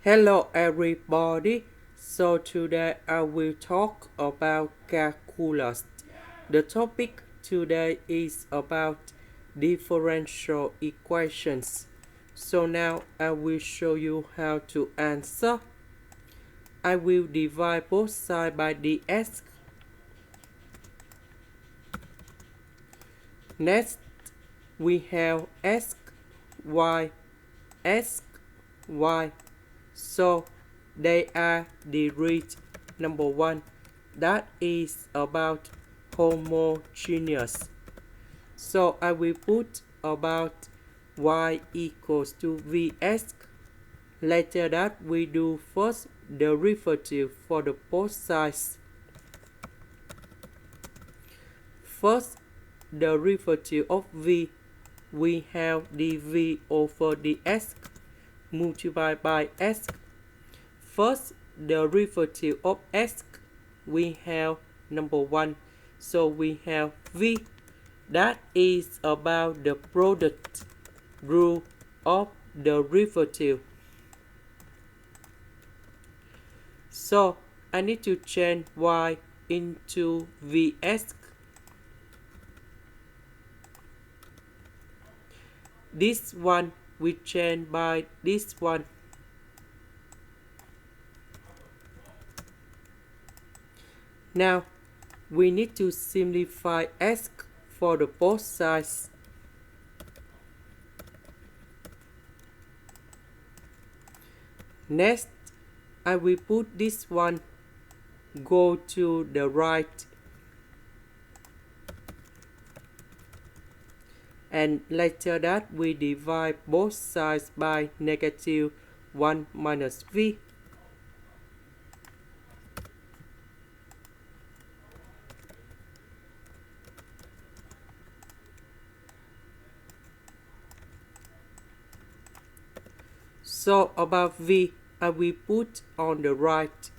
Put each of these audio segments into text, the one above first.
Hello everybody. So today I will talk about calculus. The topic today is about differential equations. So now I will show you how to answer. I will divide both sides by dx. Next we have x, y, x, y. So they are derived. Number one, that is about homogeneous. So I will put about y equals to vx. Later that we do first derivative for the both sides. First derivative of v, we have dv over dx multiplied by x. First derivative of x, we have number one. So we have v, that is about the product rule of derivative. So I need to change y into vx. This one we change by this one. Now we need to simplify x for the both sides. Next, I will put this one go to the right. And later that we divide both sides by negative 1 minus v. So about v, I will put on the right.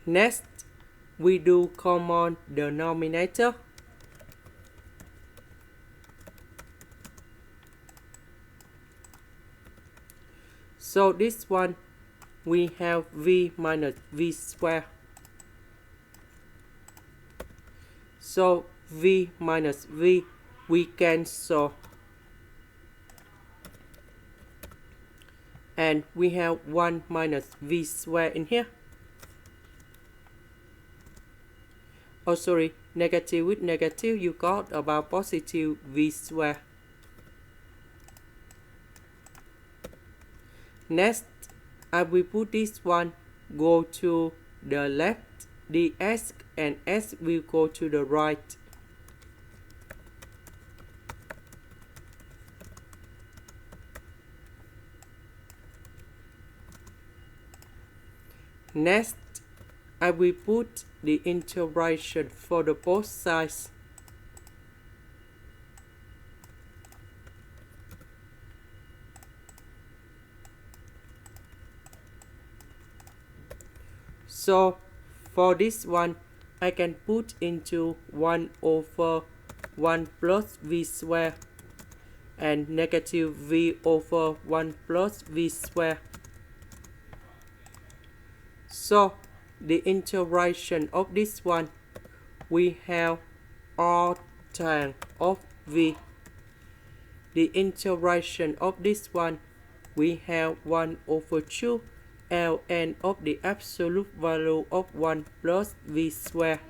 Next, we do common denominator. So this one, we have v minus v squared. So v minus v, we cancel. And we have 1 minus v squared in here. Oh sorry, negative with negative, you got about positive v squared. Next, I will put this one go to the left, dx, and s will go to the right. Next, I will put the integration for the both sides. So for this one, I can put into 1 over 1 plus v squared and negative v over 1 plus v squared. So the integration of this one, we have r tan of v. The integration of this one, we have 1 over 2 ln of the absolute value of 1 plus v squared.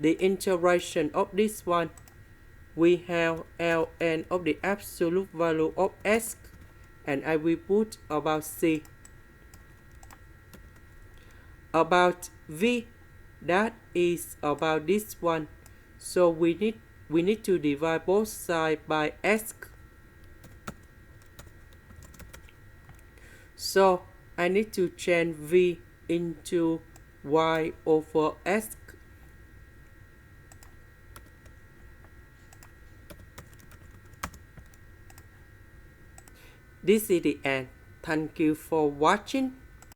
The integration of this one, we have ln of the absolute value of s, and I will put about c. About v, that is about this one. So we need to divide both sides by s. So I need to change v into y over s. This is the end. Thank you for watching.